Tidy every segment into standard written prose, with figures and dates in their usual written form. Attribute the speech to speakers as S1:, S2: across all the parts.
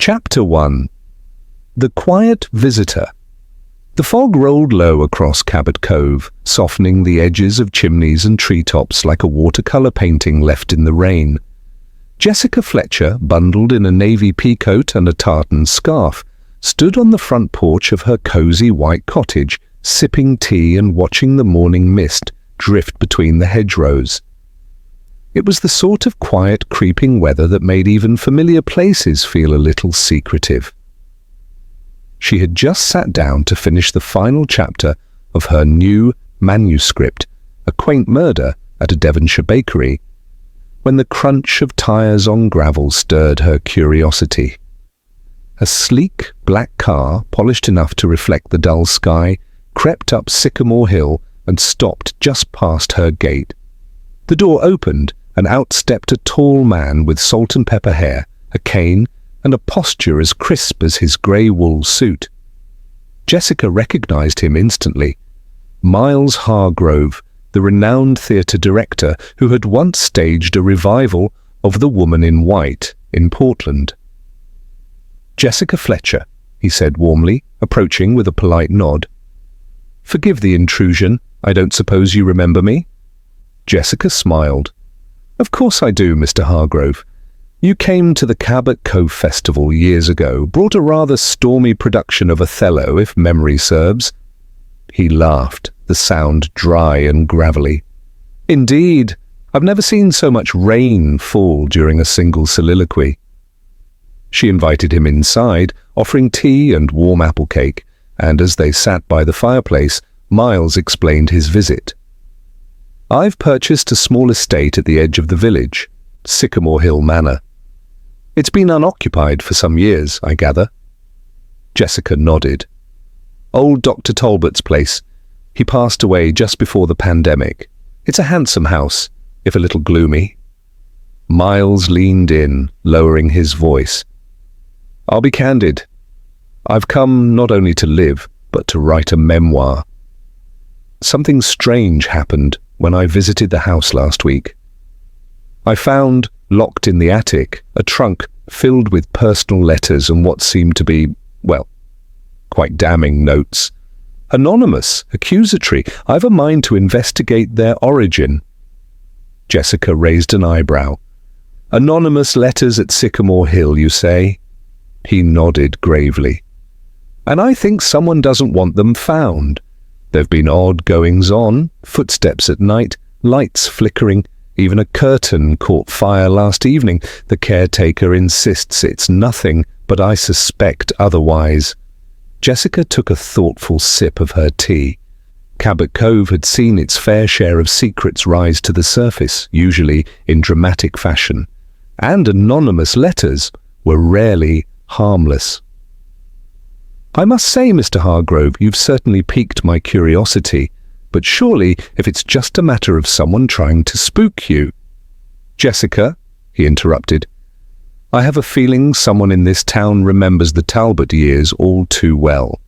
S1: Chapter 1. The Quiet Visitor. The fog rolled low across Cabot Cove, softening the edges of chimneys and treetops like a watercolor painting left in the rain. Jessica Fletcher, bundled in a navy peacoat and a tartan scarf, stood on the front porch of her cozy white cottage, sipping tea and watching the morning mist drift between the hedgerows. It was the sort of quiet, creeping weather that made even familiar places feel a little secretive. She had just sat down to finish the final chapter of her new manuscript, A Quaint Murder at a Devonshire Bakery, when the crunch of tires on gravel stirred her curiosity. A sleek, black car, polished enough to reflect the dull sky, crept up Sycamore Hill and stopped just past her gate. The door opened, and out stepped a tall man with salt and pepper hair, a cane, and a posture as crisp as his grey wool suit. Jessica recognized him instantly. Miles Hargrove, the renowned theatre director who had once staged a revival of The Woman in White in Portland. "Jessica Fletcher," he said warmly, approaching with a polite nod. "Forgive the intrusion. I don't suppose you remember me?" Jessica smiled. "Of course I do, Mr. Hargrove. You came to the Cabot Cove Festival years ago, brought a rather stormy production of Othello, if memory serves." He laughed, the sound dry and gravelly. "Indeed, I've never seen so much rain fall during a single soliloquy." She invited him inside, offering tea and warm apple cake, and as they sat by the fireplace, Miles explained his visit. "I've purchased a small estate at the edge of the village, Sycamore Hill Manor. It's been unoccupied for some years, I gather." Jessica nodded. "Old Dr. Talbot's place. He passed away just before the pandemic. It's a handsome house, if a little gloomy." Miles leaned in, lowering his voice. "I'll be candid. I've come not only to live, but to write a memoir. Something strange happened when I visited the house last week. I found, locked in the attic, a trunk filled with personal letters and what seemed to be, well, quite damning notes. Anonymous, accusatory. I've a mind to investigate their origin." Jessica raised an eyebrow. "Anonymous letters at Sycamore Hill, you say?" He nodded gravely. "And I think someone doesn't want them found. There've been odd goings-on, footsteps at night, lights flickering, even a curtain caught fire last evening. The caretaker insists it's nothing, but I suspect otherwise." Jessica took a thoughtful sip of her tea. Cabot Cove had seen its fair share of secrets rise to the surface, usually in dramatic fashion, and anonymous letters were rarely harmless. "I must say, Mr. Hargrove, you've certainly piqued my curiosity, but surely if it's just a matter of someone trying to spook you—" "Jessica," he interrupted, "I have a feeling someone in this town remembers the Talbot years all too well,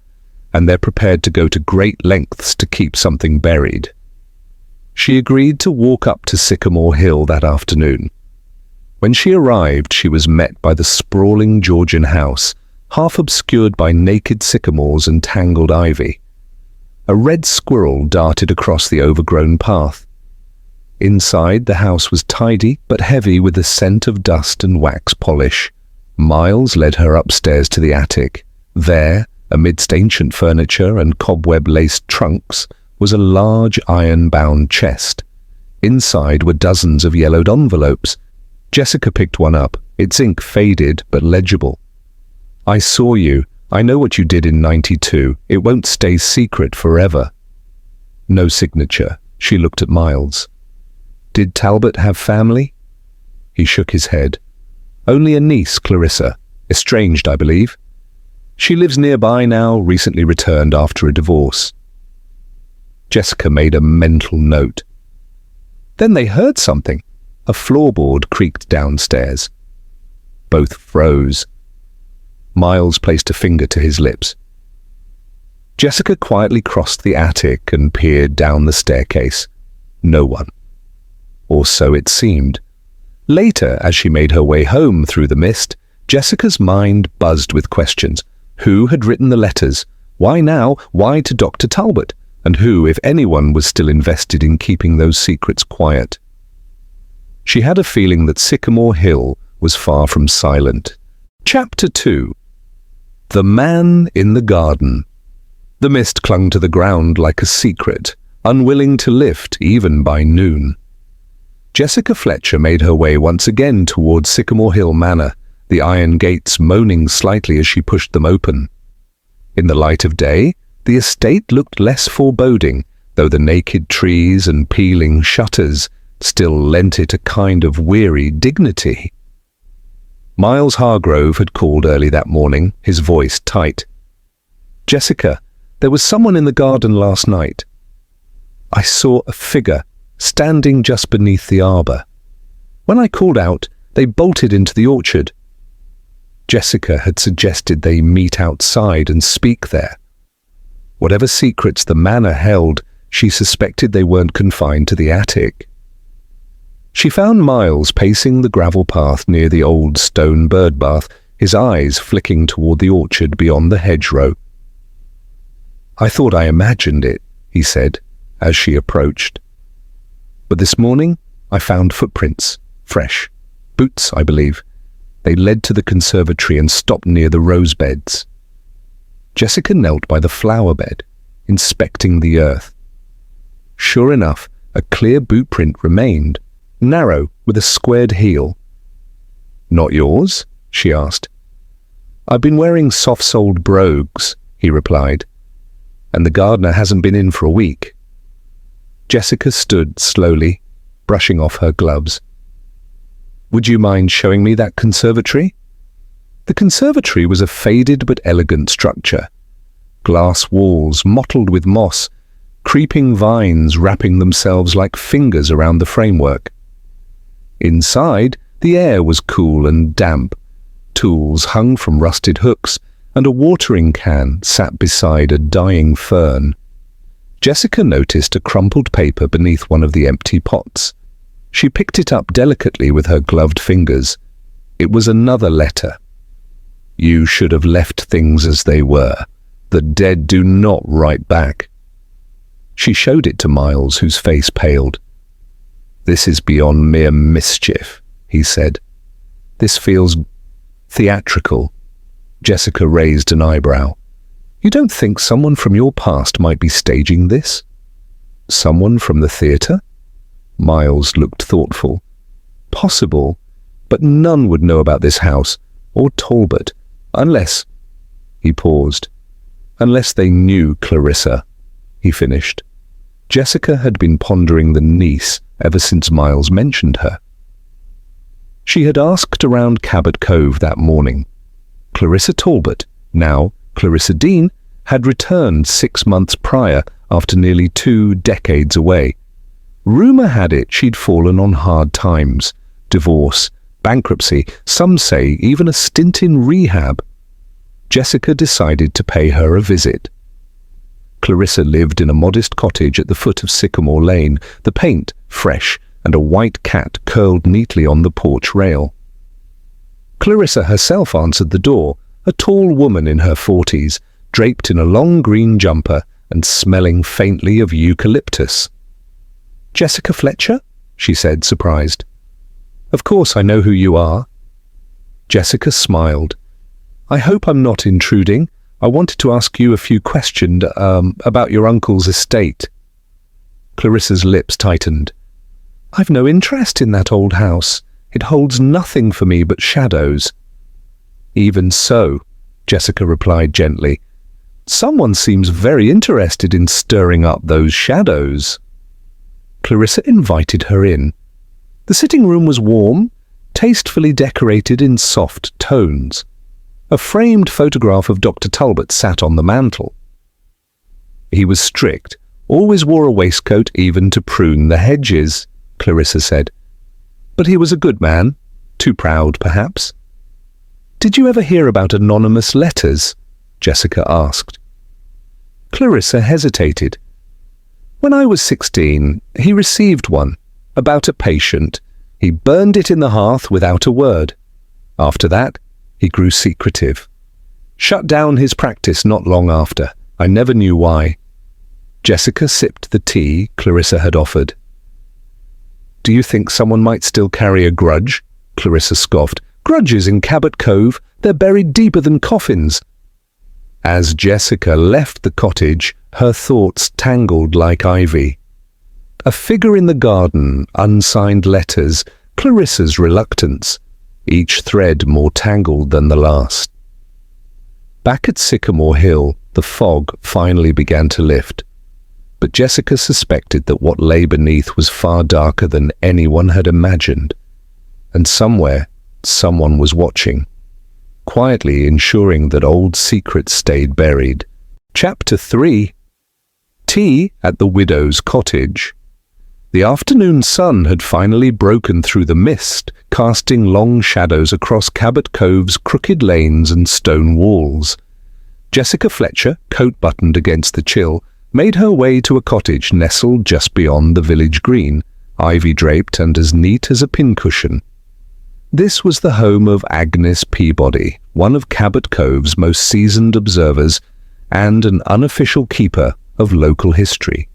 S1: and they're prepared to go to great lengths to keep something buried." She agreed to walk up to Sycamore Hill that afternoon. When she arrived, she was met by the sprawling Georgian house, half obscured by naked sycamores and tangled ivy. A red squirrel darted across the overgrown path. Inside, the house was tidy but heavy with the scent of dust and wax polish. Miles led her upstairs to the attic. There, amidst ancient furniture and cobweb-laced trunks, was a large iron-bound chest. Inside were dozens of yellowed envelopes. Jessica picked one up, its ink faded but legible. "I saw you. I know what you did in '92. It won't stay secret forever." No signature. She looked at Miles. "Did Talbot have family?" He shook his head. "Only a niece, Clarissa. Estranged, I believe. She lives nearby now, recently returned after a divorce." Jessica made a mental note. Then they heard something. A floorboard creaked downstairs. Both froze. Miles placed a finger to his lips. Jessica quietly crossed the attic and peered down the staircase. No one. Or so it seemed. Later, as she made her way home through the mist, Jessica's mind buzzed with questions. Who had written the letters? Why now? Why to Dr. Talbot? And who, if anyone, was still invested in keeping those secrets quiet? She had a feeling that Sycamore Hill was far from silent. Chapter 2. The Man in the Garden. The mist clung to the ground like a secret, unwilling to lift even by noon. Jessica Fletcher made her way once again towards Sycamore Hill Manor, the iron gates moaning slightly as she pushed them open. In the light of day, the estate looked less foreboding, though the naked trees and peeling shutters still lent it a kind of weary dignity. Miles Hargrove had called early that morning, his voice tight. "Jessica, there was someone in the garden last night. I saw a figure standing just beneath the arbor. When I called out, they bolted into the orchard." Jessica had suggested they meet outside and speak there. Whatever secrets the manor held, she suspected they weren't confined to the attic. She found Miles pacing the gravel path near the old stone bird bath, his eyes flicking toward the orchard beyond the hedgerow. "I thought I imagined it," he said, as she approached. "But this morning I found footprints, fresh. Boots, I believe. They led to the conservatory and stopped near the rose beds." Jessica knelt by the flower bed, inspecting the earth. Sure enough, a clear boot print remained, narrow with a squared heel. "Not yours?" she asked. "I've been wearing soft-soled brogues," he replied, "and the gardener hasn't been in for a week." Jessica stood slowly, brushing off her gloves. "Would you mind showing me that conservatory?" The conservatory was a faded but elegant structure. Glass walls mottled with moss, creeping vines wrapping themselves like fingers around the framework. Inside, the air was cool and damp. Tools hung from rusted hooks, and a watering can sat beside a dying fern. Jessica noticed a crumpled paper beneath one of the empty pots. She picked it up delicately with her gloved fingers. It was another letter. "You should have left things as they were. The dead do not write back." She showed it to Miles, whose face paled. "This is beyond mere mischief," he said. "This feels theatrical." Jessica raised an eyebrow. "You don't think someone from your past might be staging this?" "Someone from the theatre?" Miles looked thoughtful. "Possible, but none would know about this house, or Talbot, unless—" He paused. "Unless they knew Clarissa," he finished. Jessica had been pondering the niece ever since Miles mentioned her. She had asked around Cabot Cove that morning. Clarissa Talbot, now Clarissa Dean, had returned 6 months prior after nearly 2 decades away. Rumour had it she'd fallen on hard times, divorce, bankruptcy, some say even a stint in rehab. Jessica decided to pay her a visit. Clarissa lived in a modest cottage at the foot of Sycamore Lane, the paint fresh and a white cat curled neatly on the porch rail. Clarissa herself answered the door, a tall woman in her 40s, draped in a long green jumper and smelling faintly of eucalyptus. "Jessica Fletcher?" she said, surprised. "Of course I know who you are." Jessica smiled. "I hope I'm not intruding. I wanted to ask you a few questions about your uncle's estate." Clarissa's lips tightened. "I've no interest in that old house. It holds nothing for me but shadows." "Even so," Jessica replied gently, "someone seems very interested in stirring up those shadows." Clarissa invited her in. The sitting room was warm, tastefully decorated in soft tones. A framed photograph of Dr. Talbot sat on the mantel. "He was strict, always wore a waistcoat even to prune the hedges," Clarissa said. "But he was a good man, too proud, perhaps." "Did you ever hear about anonymous letters?" Jessica asked. Clarissa hesitated. "When I was 16, he received one, about a patient. He burned it in the hearth without a word. After that, He grew secretive. Shut down his practice not long after. I never knew why. Jessica sipped the tea Clarissa had offered. Do you think someone might still carry a grudge? Clarissa scoffed. Grudges in Cabot Cove, they're buried deeper than coffins. As Jessica left the cottage, her thoughts tangled like ivy. A figure in the garden, unsigned letters, Clarissa's reluctance, each thread more tangled than the last. Back at Sycamore Hill, the fog finally began to lift, but Jessica suspected that what lay beneath was far darker than anyone had imagined, and somewhere, someone was watching, quietly ensuring that old secrets stayed buried. Chapter 3. Tea at the Widows Cottage. The afternoon sun had finally broken through the mist, casting long shadows across Cabot Cove's crooked lanes and stone walls. Jessica Fletcher, coat buttoned against the chill, made her way to a cottage nestled just beyond the village green, ivy-draped and as neat as a pincushion. This was the home of Agnes Peabody, one of Cabot Cove's most seasoned observers and an unofficial keeper of local history.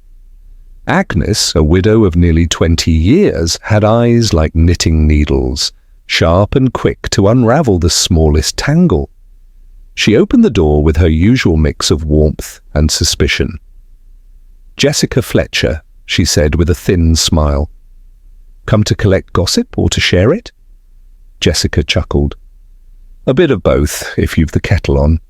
S1: Agnes, a widow of nearly 20 years, had eyes like knitting needles, sharp and quick to unravel the smallest tangle. She opened the door with her usual mix of warmth and suspicion. Jessica Fletcher, she said with a thin smile. Come to collect gossip or to share it? Jessica chuckled. A bit of both, if you've the kettle on.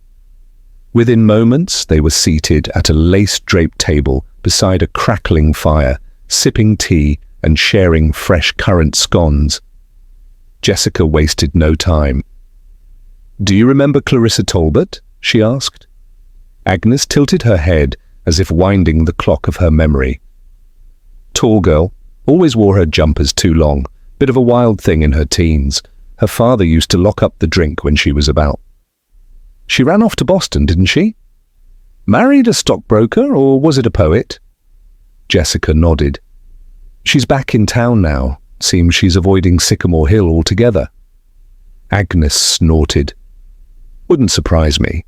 S1: Within moments, they were seated at a lace-draped table beside a crackling fire, sipping tea and sharing fresh currant scones. Jessica wasted no time. Do you remember Clarissa Talbot? She asked. Agnes tilted her head as if winding the clock of her memory. Tall girl, always wore her jumpers too long, bit of a wild thing in her teens. Her father used to lock up the drink when she was about. She ran off to Boston, didn't she? Married a stockbroker, or was it a poet? Jessica nodded. She's back in town now. Seems she's avoiding Sycamore Hill altogether. Agnes snorted. Wouldn't surprise me.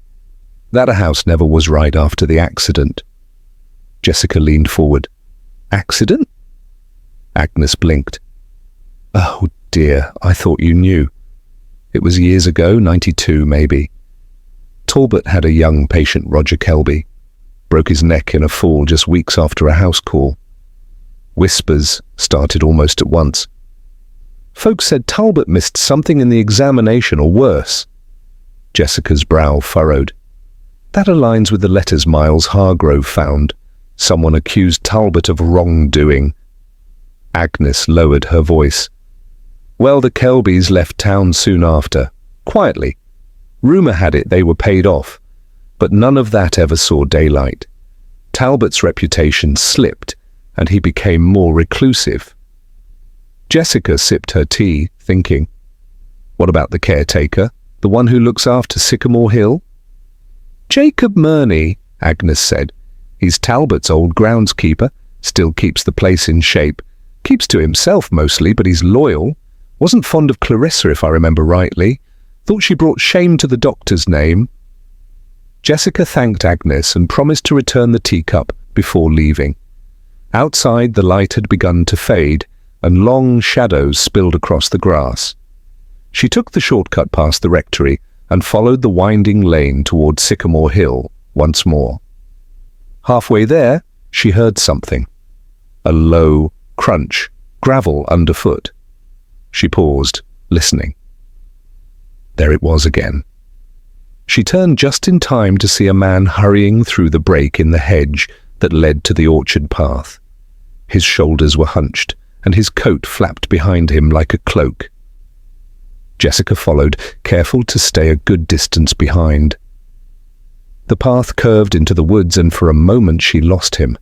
S1: That house never was right after the accident. Jessica leaned forward. Accident? Agnes blinked. Oh dear, I thought you knew. It was years ago, 92 maybe. Talbot had a young patient, Roger Kelby. Broke his neck in a fall just weeks after a house call. Whispers started almost at once. Folks said Talbot missed something in the examination or worse. Jessica's brow furrowed. That aligns with the letters Miles Hargrove found. Someone accused Talbot of wrongdoing. Agnes lowered her voice. Well, the Kelbys left town soon after, quietly. Rumour had it they were paid off, but none of that ever saw daylight. Talbot's reputation slipped, and he became more reclusive. Jessica sipped her tea, thinking, what about the caretaker, the one who looks after Sycamore Hill? Jacob Murney, Agnes said. He's Talbot's old groundskeeper, still keeps the place in shape. Keeps to himself mostly, but he's loyal. Wasn't fond of Clarissa, if I remember rightly. Thought she brought shame to the doctor's name. Jessica thanked Agnes and promised to return the teacup before leaving. Outside, the light had begun to fade, and long shadows spilled across the grass. She took the shortcut past the rectory and followed the winding lane toward Sycamore Hill once more. Halfway there, she heard something. A low crunch, gravel underfoot. She paused, listening. There it was again. She turned just in time to see a man hurrying through the break in the hedge that led to the orchard path. His shoulders were hunched, and his coat flapped behind him like a cloak. Jessica followed, careful to stay a good distance behind. The path curved into the woods, and for a moment she lost him.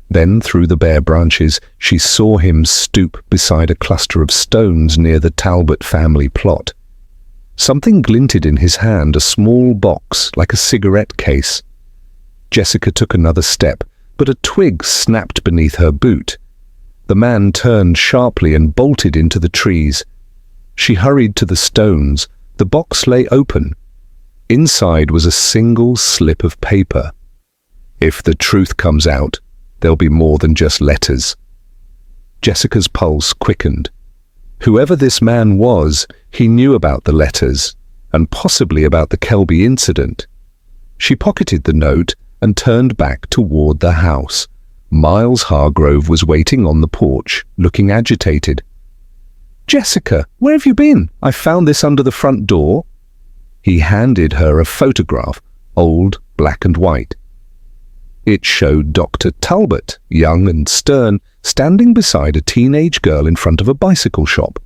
S1: Then, through the bare branches, she saw him stoop beside a cluster of stones near the Talbot family plot. Something glinted in his hand, a small box, like a cigarette case. Jessica took another step, but a twig snapped beneath her boot. The man turned sharply and bolted into the trees. She hurried to the stones, The box lay open. Inside was a single slip of paper. If the truth comes out, there'll be more than just letters. Jessica's pulse quickened. Whoever this man was, he knew about the letters, and possibly about the Kelby incident. She pocketed the note and turned back toward the house. Miles Hargrove was waiting on the porch, looking agitated. "Jessica, where have you been? I found this under the front door." He handed her a photograph, old, black and white. It showed Dr. Talbot, young and stern, standing beside a teenage girl in front of a bicycle shop.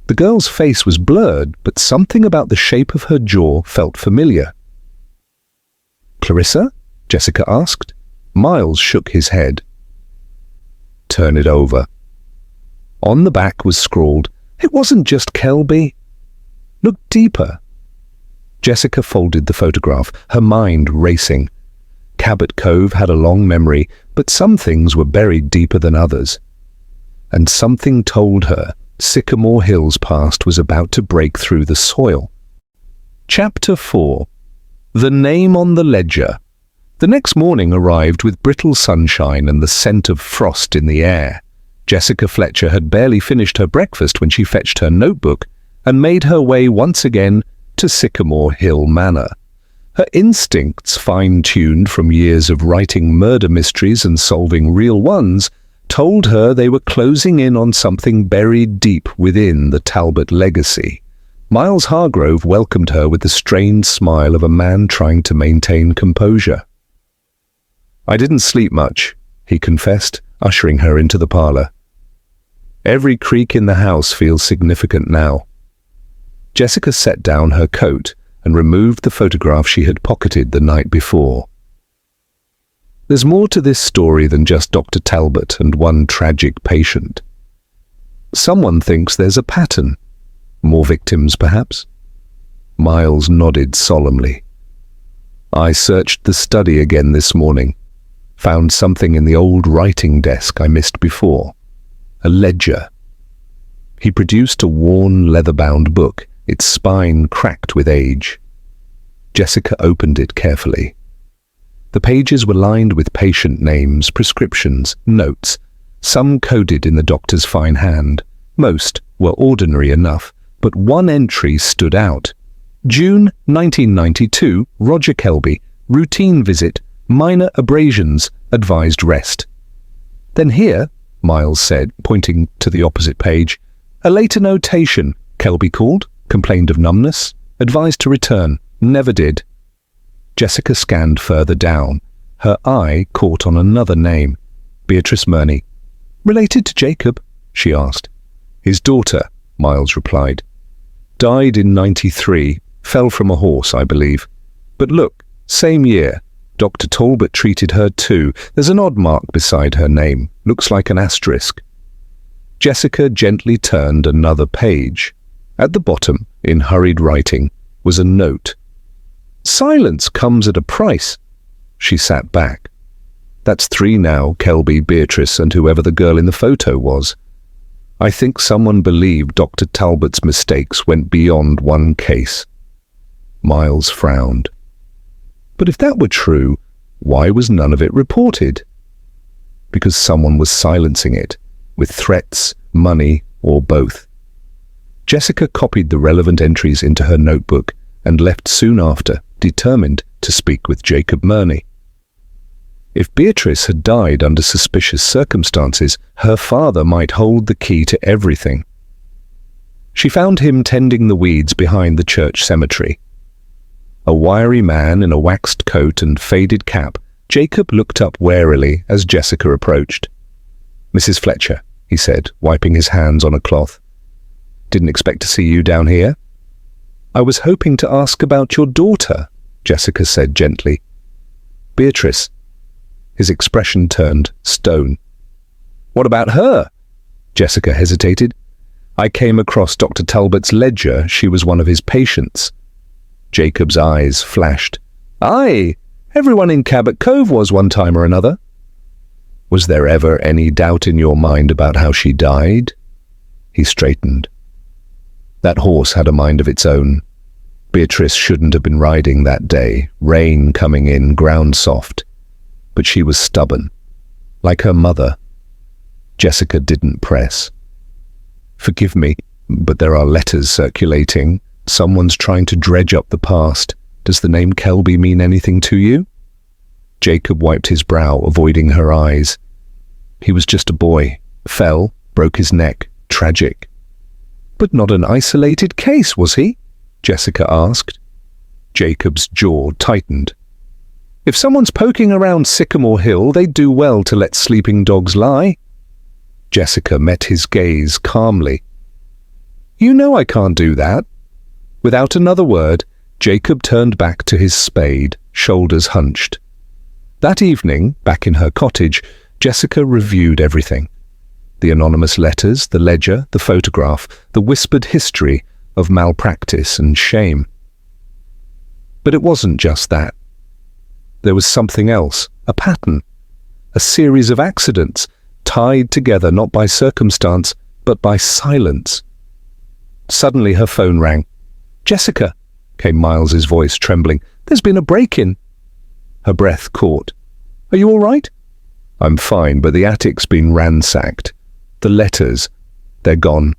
S1: The girl's face was blurred, but something about the shape of her jaw felt familiar. "Clarissa?" Jessica asked. Miles shook his head. "Turn it over." On the back was scrawled, "It wasn't just Kelby." "Look deeper." Jessica folded the photograph, her mind racing. Cabot Cove had a long memory, but some things were buried deeper than others. And something told her Sycamore Hill's past was about to break through the soil. Chapter 4. The Name on the Ledger. The next morning arrived with brittle sunshine and the scent of frost in the air. Jessica Fletcher had barely finished her breakfast when she fetched her notebook and made her way once again to Sycamore Hill Manor. Her instincts, fine-tuned from years of writing murder mysteries and solving real ones, told her they were closing in on something buried deep within the Talbot legacy. Miles Hargrove welcomed her with the strained smile of a man trying to maintain composure. "I didn't sleep much," he confessed, ushering her into the parlor. "Every creak in the house feels significant now." Jessica set down her coat and removed the photograph she had pocketed the night before. There's more to this story than just Dr. Talbot and one tragic patient. Someone thinks there's a pattern. More victims, perhaps? Miles nodded solemnly. "I searched the study again this morning. Found something in the old writing desk I missed before. A ledger." He produced a worn, leather-bound book, its spine cracked with age. Jessica opened it carefully. The pages were lined with patient names, prescriptions, notes, some coded in the doctor's fine hand. Most were ordinary enough, but one entry stood out. June 1992, Roger Kelby, routine visit, minor abrasions, advised rest. "Then here," Miles said, pointing to the opposite page, "a later notation. Kelby called, complained of numbness, advised to return, never did." Jessica scanned further down. Her eye caught on another name, Beatrice Murney. "Related to Jacob?" she asked. "His daughter," Miles replied. "Died in 93, fell from a horse, I believe. But look, same year. Dr. Talbot treated her too. There's an odd mark beside her name. Looks like an asterisk." Jessica gently turned another page. At the bottom, in hurried writing, was a note. "Silence comes at a price." She sat back. "That's 3 now, Kelby, Beatrice, and whoever the girl in the photo was. I think someone believed Dr. Talbot's mistakes went beyond one case." Miles frowned. But if that were true, why was none of it reported? Because someone was silencing it, with threats, money, or both. Jessica copied the relevant entries into her notebook and left soon after, determined to speak with Jacob Murney. If Beatrice had died under suspicious circumstances, her father might hold the key to everything. She found him tending the weeds behind the church cemetery. A wiry man in a waxed coat and faded cap, Jacob looked up warily as Jessica approached. "Mrs. Fletcher," he said, wiping his hands on a cloth. "Didn't expect to see you down here." "I was hoping to ask about your daughter," Jessica said gently. "Beatrice." His expression turned stone. "What about her?" Jessica hesitated. "I came across Dr. Talbot's ledger. She was one of his patients." Jacob's eyes flashed. "Aye, everyone in Cabot Cove was one time or another." "Was there ever any doubt in your mind about how she died?" He straightened. That horse had a mind of its own. Beatrice shouldn't have been riding that day, rain coming in, ground soft. But she was stubborn, like her mother. Jessica didn't press. "Forgive me, but there are letters circulating. Someone's trying to dredge up the past. Does the name Kelby mean anything to you?" Jacob wiped his brow, avoiding her eyes. He was just a boy. Fell, broke his neck. Tragic. "But not an isolated case, was he?" Jessica asked. Jacob's jaw tightened. "If someone's poking around Sycamore Hill, they'd do well to let sleeping dogs lie." Jessica met his gaze calmly. "You know I can't do that." Without another word, Jacob turned back to his spade, shoulders hunched. That evening, back in her cottage, Jessica reviewed everything. The anonymous letters, the ledger, the photograph, the whispered history of malpractice and shame. But it wasn't just that. There was something else, a pattern, a series of accidents, tied together not by circumstance, but by silence. Suddenly her phone rang. "Jessica," came Miles's voice, trembling. "There's been a break-in." Her breath caught. "Are you all right?" "I'm fine, but the attic's been ransacked. The letters, they're gone."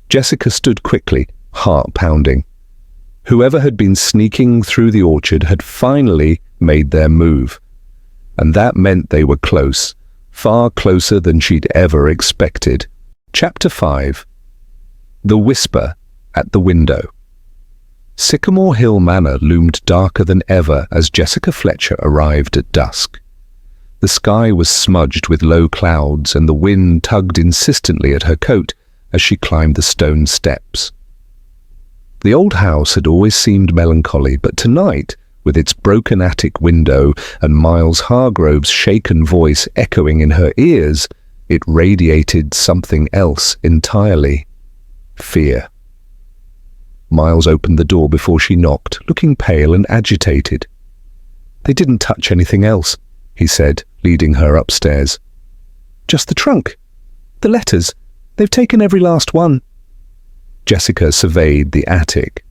S1: Jessica stood quickly, heart pounding. Whoever had been sneaking through the orchard had finally made their move. And that meant they were close, far closer than she'd ever expected. Chapter 5. The Whisper at the Window. Sycamore Hill Manor loomed darker than ever as Jessica Fletcher arrived at dusk. The sky was smudged with low clouds, and the wind tugged insistently at her coat as she climbed the stone steps. The old house had always seemed melancholy, but tonight, with its broken attic window and Miles Hargrove's shaken voice echoing in her ears, it radiated something else entirely. Fear. Miles opened the door before she knocked, looking pale and agitated. "They didn't touch anything else," he said, leading her upstairs. "Just the trunk. The letters. They've taken every last one." Jessica surveyed the attic.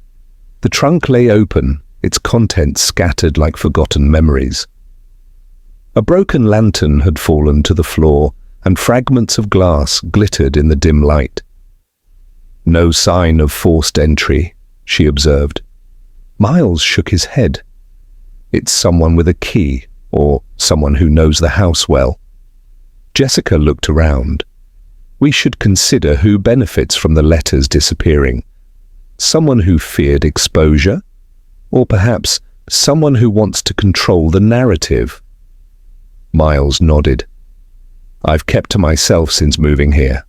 S1: The trunk lay open, its contents scattered like forgotten memories. A broken lantern had fallen to the floor, and fragments of glass glittered in the dim light. "No sign of forced entry," she observed. Miles shook his head. "It's someone with a key, or someone who knows the house well." Jessica looked around. We should consider who benefits from the letters disappearing. Someone who feared exposure, or perhaps someone who wants to control the narrative. Miles nodded. "I've kept to myself since moving here.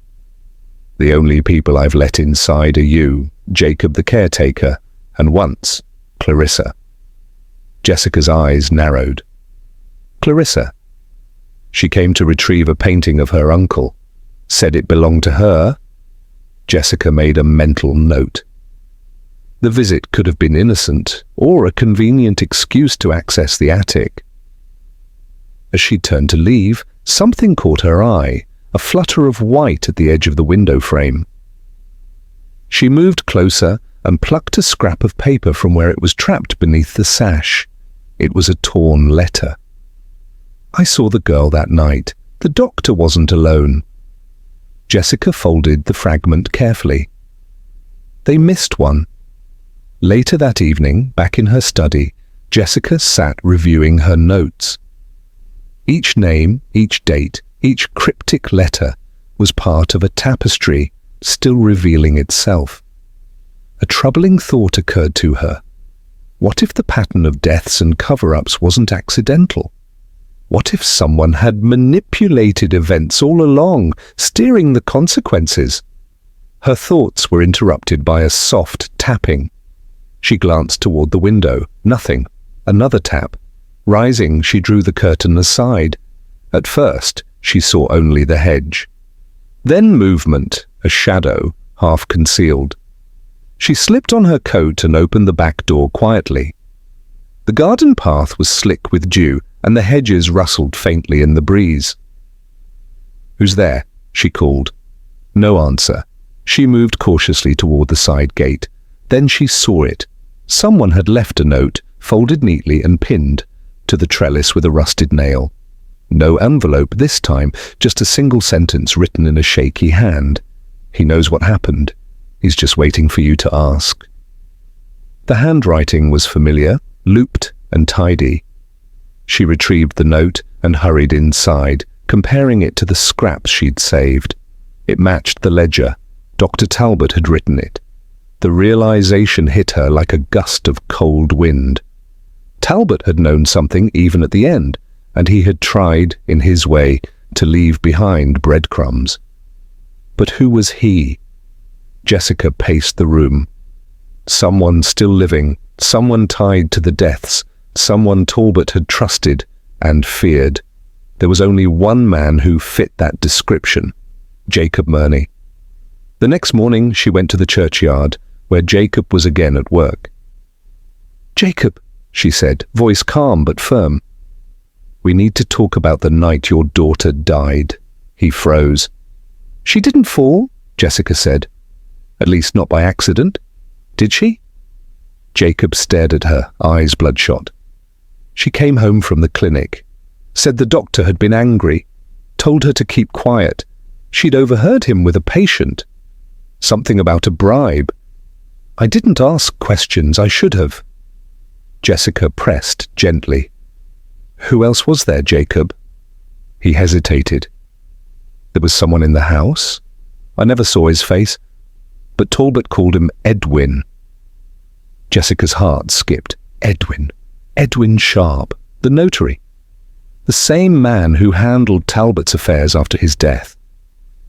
S1: The only people I've let inside are you, Jacob the caretaker, and once, Clarissa." Jessica's eyes narrowed. "Clarissa?" She came to retrieve a painting of her uncle. Said it belonged to her. Jessica made a mental note. The visit could have been innocent, or a convenient excuse to access the attic. As she turned to leave, something caught her eye, a flutter of white at the edge of the window frame. She moved closer and plucked a scrap of paper from where it was trapped beneath the sash. It was a torn letter. "I saw the girl that night. The doctor wasn't alone." Jessica folded the fragment carefully. They missed one. Later that evening, back in her study, Jessica sat reviewing her notes. Each name, each date, each cryptic letter was part of a tapestry still revealing itself. A troubling thought occurred to her. What if the pattern of deaths and cover-ups wasn't accidental? What if someone had manipulated events all along, steering the consequences? Her thoughts were interrupted by a soft tapping. She glanced toward the window. Nothing. Another tap. Rising, she drew the curtain aside. At first, she saw only the hedge. Then movement, a shadow, half concealed. She slipped on her coat and opened the back door quietly. The garden path was slick with dew, and the hedges rustled faintly in the breeze. "Who's there?" she called. No answer. She moved cautiously toward the side gate. Then she saw it. Someone had left a note, folded neatly and pinned to the trellis with a rusted nail. No envelope this time, just a single sentence written in a shaky hand. He knows what happened. He's just waiting for you to ask. The handwriting was familiar, looped and tidy. She retrieved the note and hurried inside, comparing it to the scraps she'd saved. It matched the ledger. Dr. Talbot had written it. The realization hit her like a gust of cold wind. Talbot had known something even at the end, and he had tried, in his way, to leave behind breadcrumbs. But who was he? Jessica paced the room. Someone still living, someone tied to the deaths, someone Talbot had trusted and feared. There was only one man who fit that description, Jacob Murney. The next morning she went to the churchyard, where Jacob was again at work. "Jacob," she said, voice calm but firm. "We need to talk about the night your daughter died." He froze. "She didn't fall," Jessica said. "At least not by accident. Did she?" Jacob stared at her, eyes bloodshot. "She came home from the clinic. Said the doctor had been angry. Told her to keep quiet. She'd overheard him with a patient. Something about a bribe. I didn't ask questions, I should have." Jessica pressed gently. "Who else was there, Jacob?" He hesitated. "There was someone in the house. I never saw his face, but Talbot called him Edwin." Jessica's heart skipped. Edwin. Edwin Sharp, the notary. The same man who handled Talbot's affairs after his death.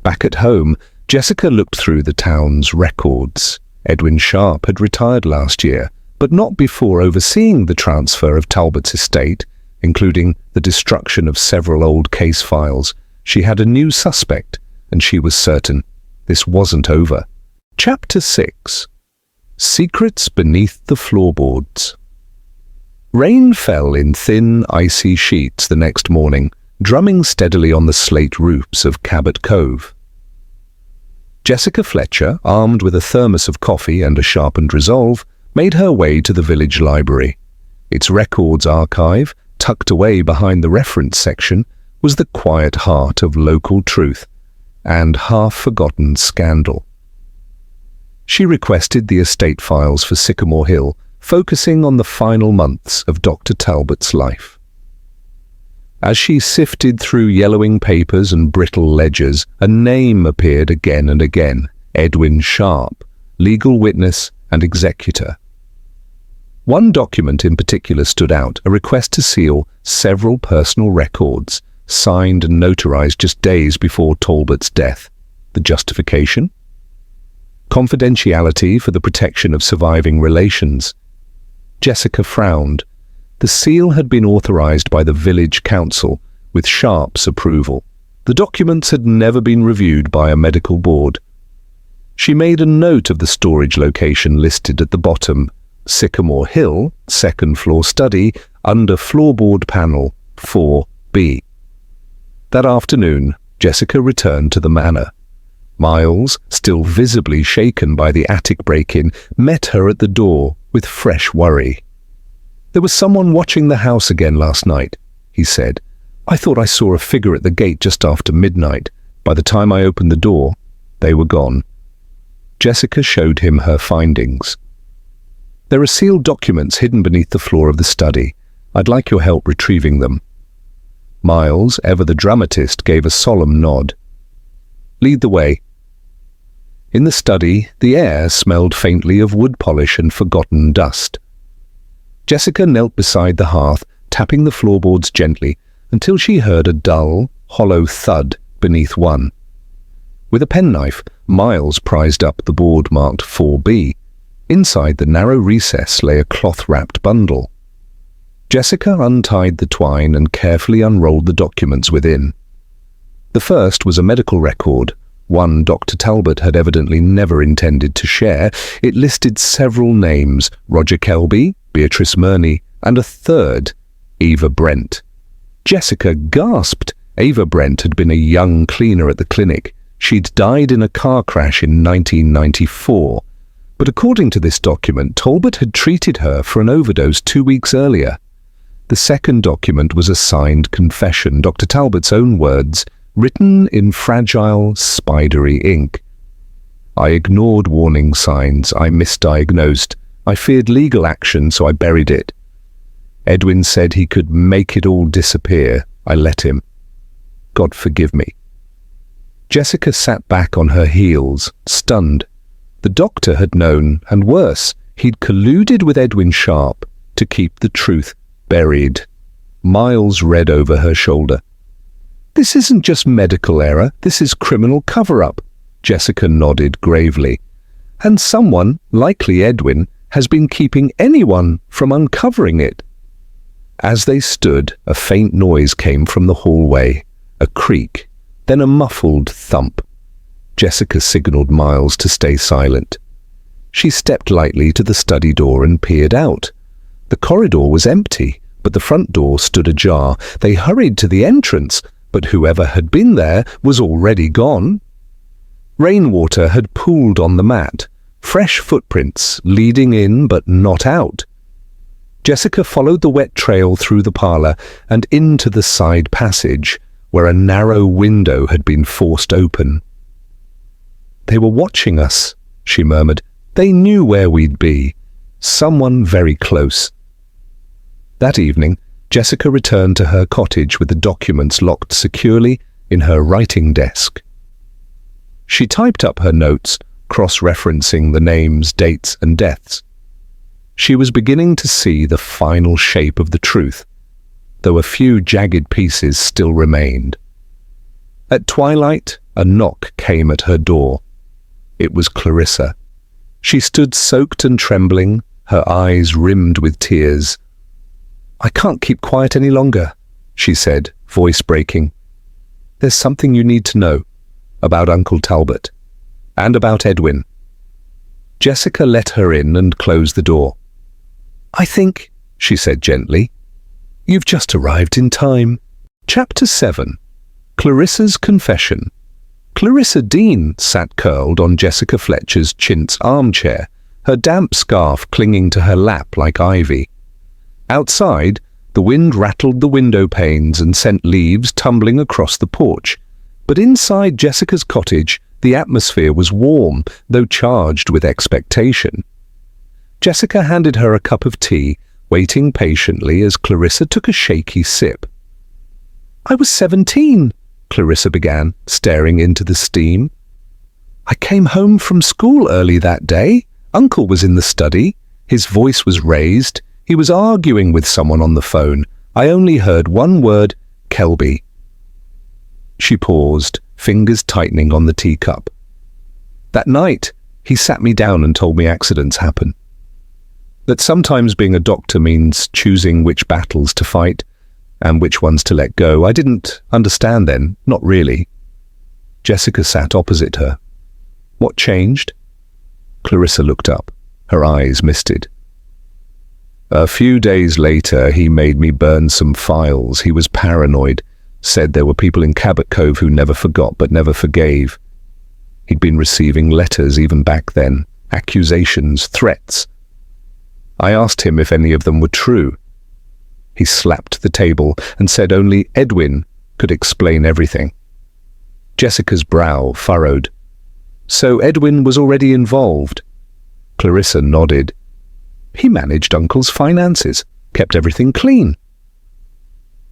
S1: Back at home, Jessica looked through the town's records. Edwin Sharp had retired last year, but not before overseeing the transfer of Talbot's estate, including the destruction of several old case files. She had a new suspect, and she was certain this wasn't over. Chapter 6. Secrets Beneath the Floorboards. Rain fell in thin, icy sheets the next morning, drumming steadily on the slate roofs of Cabot Cove. Jessica Fletcher, armed with a thermos of coffee and a sharpened resolve, made her way to the village library. Its records archive, tucked away behind the reference section, was the quiet heart of local truth and half-forgotten scandal. She requested the estate files for Sycamore Hill, focusing on the final months of Dr. Talbot's life. As she sifted through yellowing papers and brittle ledgers, a name appeared again and again: Edwin Sharp, legal witness and executor. One document in particular stood out, a request to seal several personal records, signed and notarized just days before Talbot's death. The justification? Confidentiality for the protection of surviving relations. Jessica frowned. The seal had been authorized by the village council, with Sharp's approval. The documents had never been reviewed by a medical board. She made a note of the storage location listed at the bottom: Sycamore Hill, second floor study, under floorboard panel 4B. That afternoon, Jessica returned to the manor. Miles, still visibly shaken by the attic break-in, met her at the door with fresh worry. "There was someone watching the house again last night," he said. "I thought I saw a figure at the gate just after midnight. By the time I opened the door, they were gone." Jessica showed him her findings. "There are sealed documents hidden beneath the floor of the study. I'd like your help retrieving them." Miles, ever the dramatist, gave a solemn nod. "Lead the way." In the study, the air smelled faintly of wood polish and forgotten dust. Jessica knelt beside the hearth, tapping the floorboards gently, until she heard a dull, hollow thud beneath one. With a penknife, Miles prized up the board marked 4B. Inside the narrow recess lay a cloth-wrapped bundle. Jessica untied the twine and carefully unrolled the documents within. The first was a medical record, one Dr. Talbot had evidently never intended to share. It listed several names: Roger Kelby, Beatrice Murney, and a third, Eva Brent. Jessica gasped. Eva Brent had been a young cleaner at the clinic. She'd died in a car crash in 1994, but according to this document, Talbot had treated her for an overdose 2 weeks earlier. The second document was a signed confession, Dr. Talbot's own words, written in fragile, spidery ink. I ignored warning signs. I misdiagnosed. I feared legal action, so I buried it. Edwin said he could make it all disappear. I let him. God forgive me. Jessica sat back on her heels, stunned. The doctor had known, and worse, he'd colluded with Edwin Sharp to keep the truth buried. Miles read over her shoulder. This isn't just medical error, this is criminal cover-up. Jessica nodded gravely. And someone, likely Edwin, has been keeping anyone from uncovering it. As they stood, a faint noise came from the hallway, a creak, then a muffled thump. Jessica signaled Miles to stay silent. She stepped lightly to the study door and peered out. The corridor was empty, but the front door stood ajar. They hurried to the entrance, but whoever had been there was already gone. Rainwater had pooled on the mat, fresh footprints leading in but not out. Jessica followed the wet trail through the parlor and into the side passage, where a narrow window had been forced open. They were watching us, she murmured. They knew where we'd be. Someone very close. That evening, Jessica returned to her cottage with the documents locked securely in her writing desk. She typed up her notes, cross-referencing the names, dates, and deaths. She was beginning to see the final shape of the truth, though a few jagged pieces still remained. At twilight, a knock came at her door. It was Clarissa. She stood soaked and trembling, her eyes rimmed with tears. "I can't keep quiet any longer," she said, voice breaking. "There's something you need to know about Uncle Talbot and about Edwin." Jessica let her in and closed the door. "I think," she said gently, "you've just arrived in time." Chapter 7. Clarissas Confession. Clarissa Dean sat curled on Jessica Fletcher's chintz armchair, her damp scarf clinging to her lap like ivy. Outside, the wind rattled the window panes and sent leaves tumbling across the porch. But inside Jessica's cottage, the atmosphere was warm, though charged with expectation. Jessica handed her a cup of tea, waiting patiently as Clarissa took a shaky sip. "I was 17, Clarissa began, staring into the steam. "I came home from school early that day. Uncle was in the study. His voice was raised. He was arguing with someone on the phone. I only heard one word, Kelby." She paused, fingers tightening on the teacup. "That night, he sat me down and told me accidents happen. That sometimes being a doctor means choosing which battles to fight and which ones to let go. I didn't understand then, not really." Jessica sat opposite her. "What changed?" Clarissa looked up, her eyes misted. "A few days later, he made me burn some files. He was paranoid, said there were people in Cabot Cove who never forgot but never forgave. He'd been receiving letters even back then, accusations, threats. I asked him if any of them were true. He slapped the table and said only Edwin could explain everything." Jessica's brow furrowed. "So Edwin was already involved?" Clarissa nodded. "He managed Uncle's finances, kept everything clean."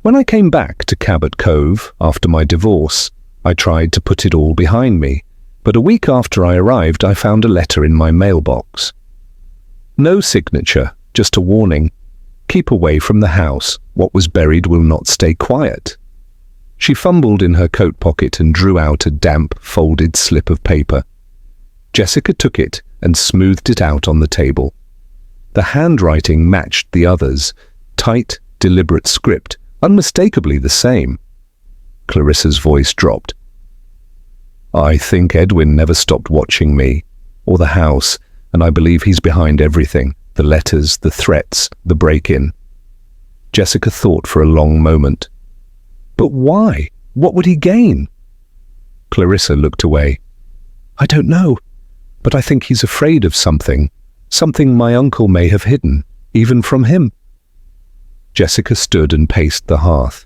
S1: "When I came back to Cabot Cove after my divorce, I tried to put it all behind me, but a week after I arrived I found a letter in my mailbox. No signature, just a warning. Keep away from the house. What was buried will not stay quiet." She fumbled in her coat pocket and drew out a damp, folded slip of paper. Jessica took it and smoothed it out on the table. The handwriting matched the others, tight, deliberate script, unmistakably the same. Clarissa's voice dropped. "I think Edwin never stopped watching me, or the house, and I believe he's behind everything. The letters, the threats, the break-in." Jessica thought for a long moment. "But why? What would he gain?" Clarissa looked away. "I don't know, but I think he's afraid of something my uncle may have hidden, even from him." Jessica stood and paced the hearth.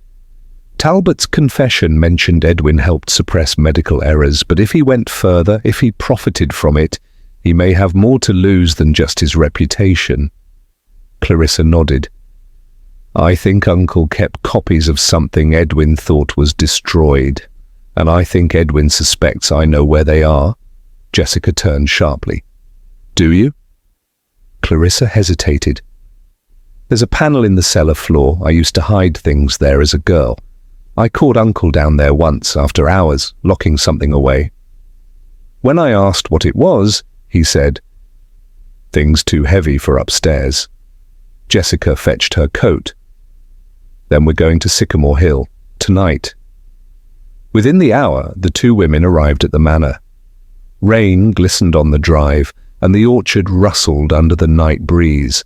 S1: Talbot's confession mentioned Edwin helped suppress medical errors, but if he went further, if he profited from it, he may have more to lose than just his reputation. Clarissa nodded. "I think Uncle kept copies of something Edwin thought was destroyed, and I think Edwin suspects I know where they are." Jessica turned sharply. "Do you?" Clarissa hesitated. "There's a panel in the cellar floor. I used to hide things there as a girl. I caught Uncle down there once, after hours, locking something away. When I asked what it was, he said, 'Things too heavy for upstairs.'" Jessica fetched her coat. "Then we're going to Sycamore Hill, tonight." Within the hour, the two women arrived at the manor. Rain glistened on the drive, and the orchard rustled under the night breeze.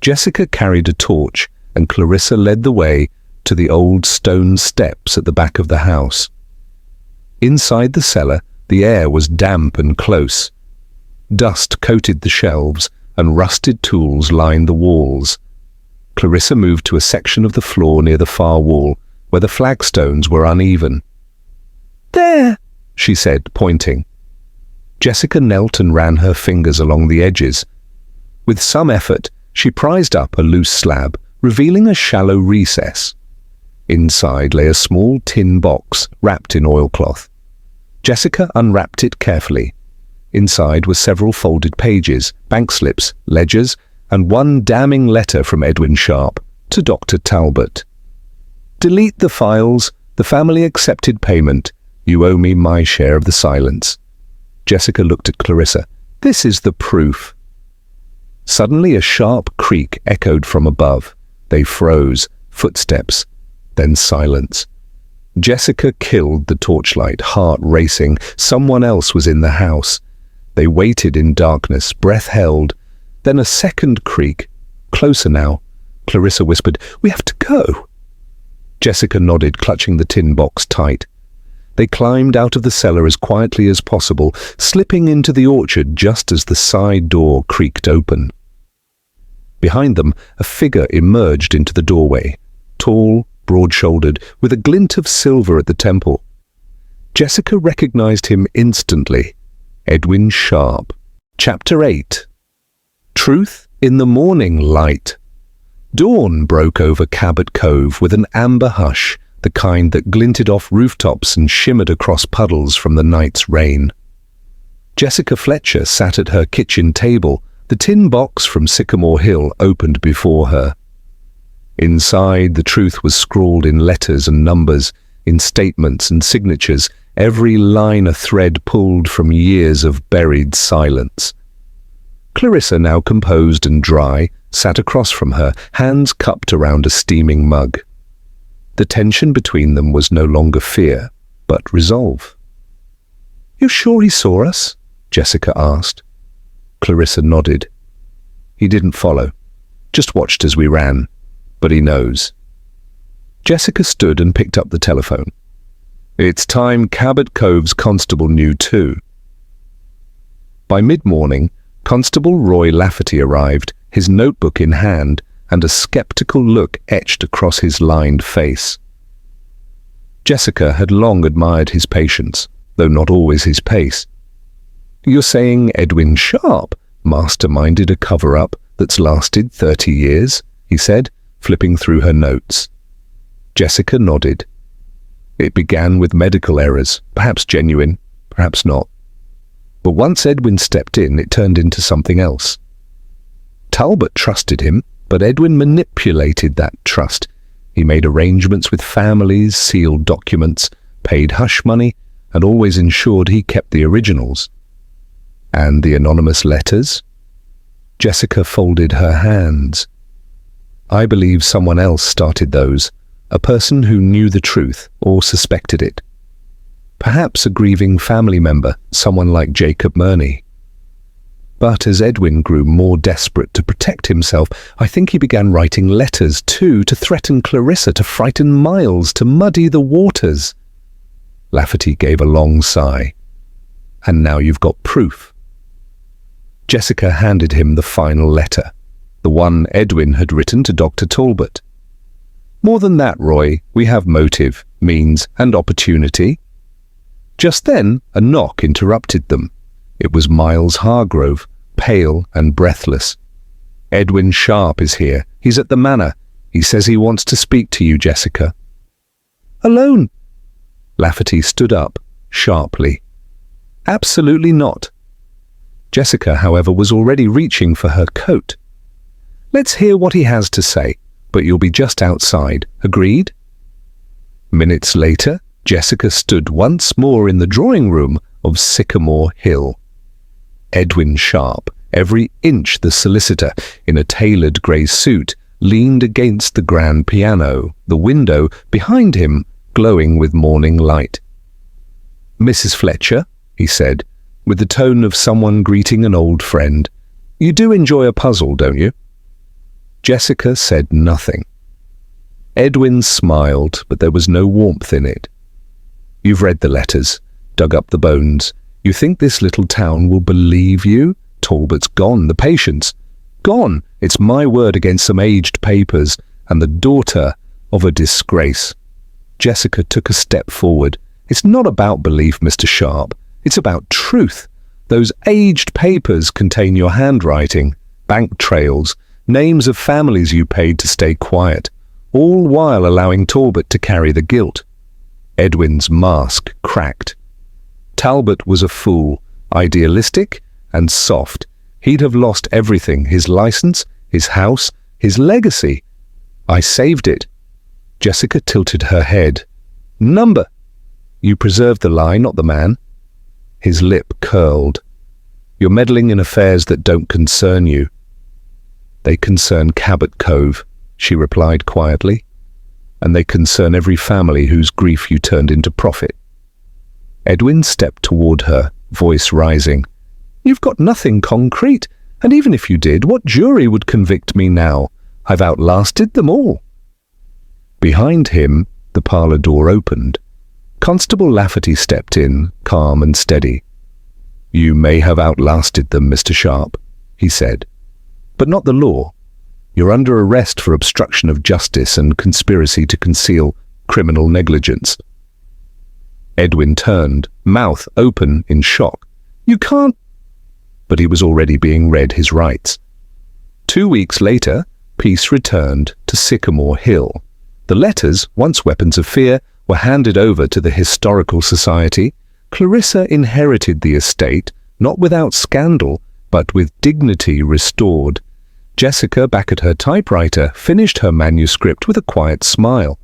S1: Jessica carried a torch, and Clarissa led the way to the old stone steps at the back of the house. Inside the cellar, the air was damp and close. Dust coated the shelves, and rusted tools lined the walls. Clarissa moved to a section of the floor near the far wall, where the flagstones were uneven. "There," she said, pointing. Jessica knelt and ran her fingers along the edges. With some effort, she prized up a loose slab, revealing a shallow recess. Inside lay a small tin box wrapped in oilcloth. Jessica unwrapped it carefully. Inside were several folded pages, bank slips, ledgers, and one damning letter from Edwin Sharp to Dr. Talbot. "Delete the files. The family accepted payment. You owe me my share of the silence." Jessica looked at Clarissa. "This is the proof." Suddenly a sharp creak echoed from above. They froze, footsteps, then silence. Jessica killed the torchlight, heart racing. Someone else was in the house. They waited in darkness, breath held. Then a second creak. Closer now. Clarissa whispered, "We have to go." Jessica nodded, clutching the tin box tight. They climbed out of the cellar as quietly as possible, slipping into the orchard just as the side door creaked open. Behind them, a figure emerged into the doorway, tall, broad-shouldered, with a glint of silver at the temple. Jessica recognized him instantly. Edwin Sharp. Chapter 8. Truth in the morning light. Dawn broke over Cabot Cove with an amber hush, the kind that glinted off rooftops and shimmered across puddles from the night's rain. Jessica Fletcher sat at her kitchen table, the tin box from Sycamore Hill opened before her. Inside, the truth was scrawled in letters and numbers, in statements and signatures, every line a thread pulled from years of buried silence. Clarissa, now composed and dry, sat across from her, hands cupped around a steaming mug. The tension between them was no longer fear, but resolve. "You sure he saw us?" Jessica asked. Clarissa nodded. "He didn't follow, just watched as we ran, but he knows." Jessica stood and picked up the telephone. "It's time Cabot Cove's constable knew too." By mid-morning, Constable Roy Lafferty arrived, his notebook in hand, and a skeptical look etched across his lined face. Jessica had long admired his patience, though not always his pace. "You're saying Edwin Sharp masterminded a cover-up that's lasted 30 years?" he said, flipping through her notes. Jessica nodded. "It began with medical errors, perhaps genuine, perhaps not. But once Edwin stepped in, it turned into something else. Talbot trusted him, but Edwin manipulated that trust. He made arrangements with families, sealed documents, paid hush money, and always ensured he kept the originals." "And the anonymous letters?" Jessica folded her hands. "I believe someone else started those, a person who knew the truth or suspected it. Perhaps a grieving family member, someone like Jacob Murney. But as Edwin grew more desperate to protect himself, I think he began writing letters too, to threaten Clarissa, to frighten Miles, to muddy the waters." Lafferty gave a long sigh. And now you've got proof. Jessica handed him the final letter, the one Edwin had written to Dr. Talbot. More than that, Roy, we have motive, means, and opportunity. Just then, a knock interrupted them. It was Miles Hargrove, pale and breathless. Edwin Sharp is here. He's at the manor. He says he wants to speak to you, Jessica. Alone? Lafferty stood up, sharply. Absolutely not. Jessica, however, was already reaching for her coat. Let's hear what he has to say, but you'll be just outside. Agreed? Minutes later, Jessica stood once more in the drawing room of Sycamore Hill. Edwin Sharp, every inch the solicitor, in a tailored grey suit, leaned against the grand piano, the window behind him glowing with morning light. Mrs. Fletcher, he said, with the tone of someone greeting an old friend, you do enjoy a puzzle, don't you? Jessica said nothing. Edwin smiled, but there was no warmth in it. You've read the letters, dug up the bones. You think this little town will believe you? Talbot's gone, the patient's gone. It's my word against some aged papers and the daughter of a disgrace. Jessica took a step forward. It's not about belief, Mr. Sharp. It's about truth. Those aged papers contain your handwriting, bank trails, names of families you paid to stay quiet, all while allowing Talbot to carry the guilt. Edwin's mask cracked. Talbot was a fool, idealistic and soft. He'd have lost everything, his license, his house, his legacy. I saved it. Jessica tilted her head. Number. You preserved the lie, not the man. His lip curled. You're meddling in affairs that don't concern you. They concern Cabot Cove, she replied quietly, and they concern every family whose grief you turned into profit. Edwin stepped toward her, voice rising. You've got nothing concrete, and even if you did, what jury would convict me now? I've outlasted them all. Behind him, the parlour door opened. Constable Lafferty stepped in, calm and steady. You may have outlasted them, Mr. Sharp, he said, but not the law. You're under arrest for obstruction of justice and conspiracy to conceal criminal negligence. Edwin turned, mouth open in shock. You can't... But he was already being read his rights. 2 weeks later, peace returned to Sycamore Hill. The letters, once weapons of fear, were handed over to the Historical Society. Clarissa inherited the estate, not without scandal, but with dignity restored. Jessica, back at her typewriter, finished her manuscript with a quiet smile.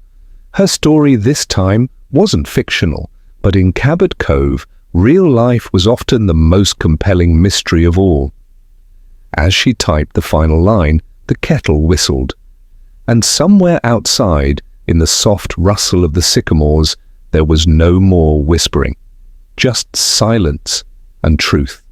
S1: Her story this time wasn't fictional, but in Cabot Cove, real life was often the most compelling mystery of all. As she typed the final line, the kettle whistled. And somewhere outside, in the soft rustle of the sycamores, there was no more whispering, just silence and truth.